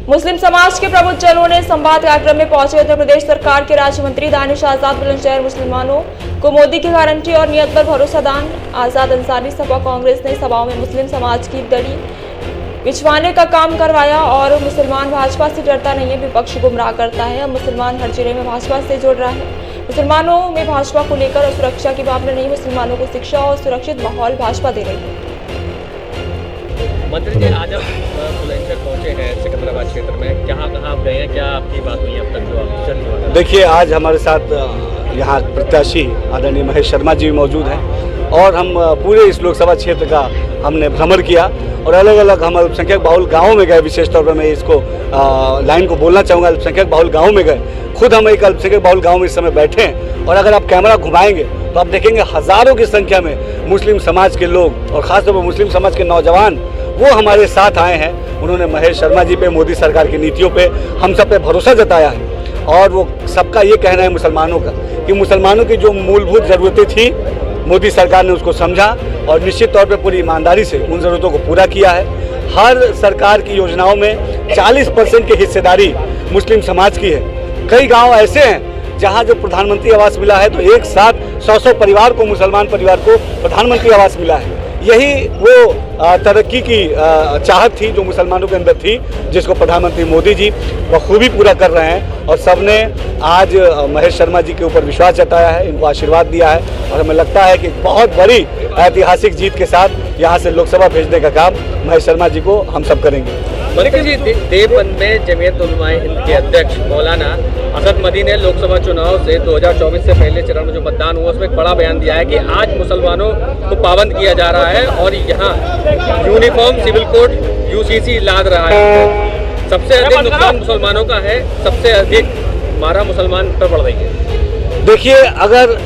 मुस्लिम समाज के प्रबुद्धजनों ने संवाद कार्यक्रम में पहुंचे उत्तर प्रदेश सरकार के राज्य मंत्री दानिश आजाद बुलंदशहर मुसलमानों को मोदी की गारंटी और नियत पर भरोसा दान आजाद अंसारी सपा कांग्रेस ने सभाओं में मुस्लिम समाज की दड़ी बिछवाने का काम करवाया और मुसलमान भाजपा से डरता नहीं है, विपक्ष गुमराह करता है। अब मुसलमान हर जिले में भाजपा से जुड़ रहा है। मुसलमानों में भाजपा को लेकर और सुरक्षा की भावना नहीं, मुसलमानों को शिक्षा और सुरक्षित माहौल भाजपा दे रही है। मंत्री जी, आज आप बुलंदशहर पहुंचे हैं सिकंदराबाद क्षेत्र में, कहाँ आप गए हैं, क्या आपकी बात हुई अब तक जो ऑफिशियल हुआ? देखिए, आज हमारे साथ यहाँ प्रत्याशी आदरणीय महेश शर्मा जी मौजूद हैं और हम पूरे इस लोकसभा क्षेत्र का हमने भ्रमण किया और अलग अलग हम अल्पसंख्यक बाहुल गाँवों में गए। विशेष तौर पर मैं इसको लाइन को बोलना चाहूँगा, अल्पसंख्यक बाहुल गाँव में गए। खुद हम एक अल्पसंख्यक बाहुल गाँव में इस समय बैठे हैं और अगर आप कैमरा घुमाएंगे तो आप देखेंगे हज़ारों की संख्या में मुस्लिम समाज के लोग और ख़ासतौर पर मुस्लिम समाज के नौजवान वो हमारे साथ आए हैं। उन्होंने महेश शर्मा जी पे, मोदी सरकार की नीतियों पे, हम सब पे भरोसा जताया है और वो सबका ये कहना है मुसलमानों का कि मुसलमानों की जो मूलभूत ज़रूरतें थी मोदी सरकार ने उसको समझा और निश्चित तौर पे पूरी ईमानदारी से उन ज़रूरतों को पूरा किया है। हर सरकार की योजनाओं में 40% की हिस्सेदारी मुस्लिम समाज की है। कई गाँव ऐसे हैं जहाँ जो प्रधानमंत्री आवास मिला है तो एक साथ 100 परिवार को, मुसलमान परिवार को प्रधानमंत्री आवास मिला है। यही वो तरक्की की चाहत थी जो मुसलमानों के अंदर थी, जिसको प्रधानमंत्री मोदी जी बखूबी पूरा कर रहे हैं और सबने आज महेश शर्मा जी के ऊपर विश्वास जताया है, इनको आशीर्वाद दिया है और हमें लगता है कि बहुत बड़ी ऐतिहासिक जीत के साथ यहाँ से लोकसभा भेजने का काम महेश शर्मा जी को हम सब करेंगे। मंत्री जी, देवबंद में जमीयत उलमाए हिंद के अध्यक्ष मौलाना असद मदी ने लोकसभा चुनाव से 2024 से पहले चरण में जो मतदान हुआ उसमें एक बड़ा बयान दिया है कि आज मुसलमानों को पाबंद किया जा रहा है और यहाँ यूनिफॉर्म सिविल कोड यूसीसी लाद रहा है। सबसे अधिक नुकसान मुसलमानों का है, सबसे अधिक मारा मुसलमान पर पड़ रही है। देखिए, अगर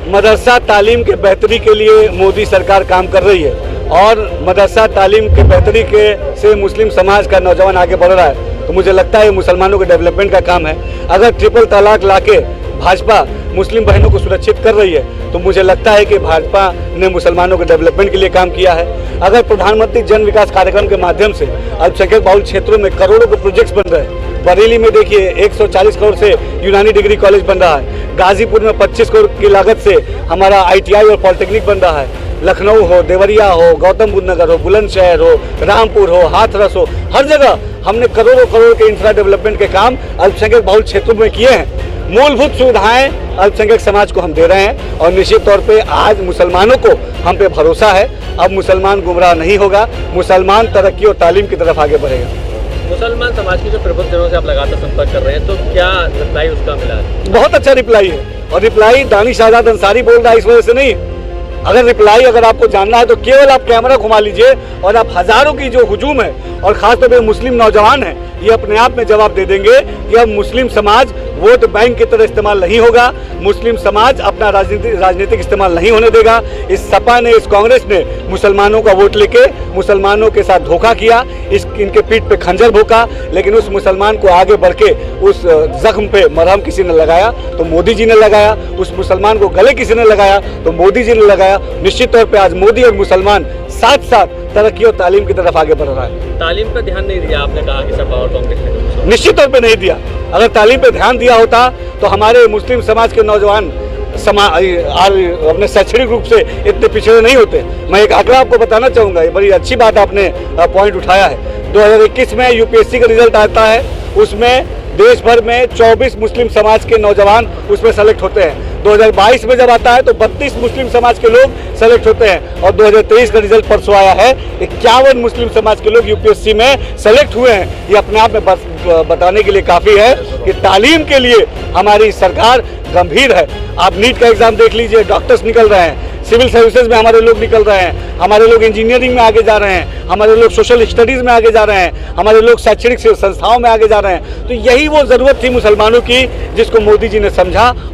मदरसा तालीम के बेहतरी के लिए मोदी सरकार काम कर रही है और मदरसा तालीम के बेहतरी के से मुस्लिम समाज का नौजवान आगे बढ़ रहा है तो मुझे लगता है मुसलमानों के डेवलपमेंट का काम है। अगर ट्रिपल तलाक लाके भाजपा मुस्लिम बहनों को सुरक्षित कर रही है तो मुझे लगता है कि भाजपा ने मुसलमानों के डेवलपमेंट के लिए काम किया है। अगर प्रधानमंत्री जन विकास कार्यक्रम के माध्यम से अल्पसंख्यक बाहुल क्षेत्रों में करोड़ों के प्रोजेक्ट्स बन रहे हैं, बरेली में देखिए 140 करोड़ से यूनानी डिग्री कॉलेज बन रहा है, गाजीपुर में 25 करोड़ की लागत से हमारा ITI और पॉलिटेक्निक बन रहा है, लखनऊ हो, देवरिया हो, गौतम बुद्ध नगर हो, बुलंदशहर हो, रामपुर हो, हाथरस हो, हर जगह हमने करोड़ों करोड़ के इंफ्रा डेवलपमेंट के काम अल्पसंख्यक बाहुल क्षेत्रों में किए हैं। मूलभूत सुविधाएं अल्पसंख्यक समाज को हम दे रहे हैं और निश्चित तौर पे आज मुसलमानों को हम पे भरोसा है। अब मुसलमान गुमराह नहीं होगा, मुसलमान तरक्की और तालीम की तरफ आगे बढ़ेगा। मुसलमान समाज के जो प्रबुद्धजनों से आप लगातार संपर्क कर रहे हैं तो क्या रिप्लाई उसका मिला है? बहुत अच्छा रिप्लाई है और रिप्लाई दानिश आजाद अंसारी बोल रहा है इस वजह से नहीं। अगर रिप्लाई अगर आपको जानना है तो केवल आप कैमरा घुमा लीजिए और आप हजारों की जो हुजूम है और खासतौर पर मुस्लिम नौजवान हैं ये अपने आप में जवाब दे देंगे कि अब मुस्लिम समाज वोट बैंक की तरह इस्तेमाल नहीं होगा, मुस्लिम समाज अपना राजनीतिक इस्तेमाल नहीं होने देगा। इस सपा ने, इस कांग्रेस ने मुसलमानों का वोट लेके मुसलमानों के साथ धोखा किया, इनके पीठ पे खंजर भोंका, लेकिन उस मुसलमान को आगे बढ़ के उस जख्म पे मरहम किसी ने लगाया तो मोदी जी ने लगाया, उस मुसलमान को गले किसी ने लगाया तो मोदी जी ने लगाया। निश्चित तौर पे आज मोदी और मुसलमान साथ साथ तरक्की और तालीम की तरफ आगे बढ़ रहा है। तालीम पर ध्यान नहीं दिया, आपने कहा कि सपा और कांग्रेस ने। निश्चित तौर पे नहीं दिया। अगर तालीम पे ध्यान दिया होता तो हमारे मुस्लिम समाज के नौजवान अपने शैक्षणिक रूप से इतने पिछड़े नहीं होते। मैं एक आंकड़ा आपको बताना चाहूँगा, ये बड़ी अच्छी बात आपने पॉइंट उठाया है। 2021 में UPSC का रिजल्ट आता है, उसमें देश भर में 24 मुस्लिम समाज के नौजवान उसमें सेलेक्ट होते हैं। 2022 में जब आता है तो 32 मुस्लिम समाज के लोग सेलेक्ट होते हैं और 2023 का रिजल्ट परसों आया है, 51 मुस्लिम समाज के लोग UPSC में सेलेक्ट हुए हैं। ये अपने आप में बताने के लिए काफ़ी है कि तालीम के लिए हमारी सरकार गंभीर है। आप नीट का एग्ज़ाम देख लीजिए, डॉक्टर्स निकल रहे हैं, सिविल सर्विसेज में हमारे लोग निकल रहे हैं, हमारे लोग इंजीनियरिंग में आगे जा रहे हैं, हमारे लोग सोशल स्टडीज़ में आगे जा रहे हैं, हमारे लोग शैक्षणिक संस्थाओं में आगे जा रहे हैं। तो यही वो ज़रूरत थी मुसलमानों की जिसको मोदी जी ने समझा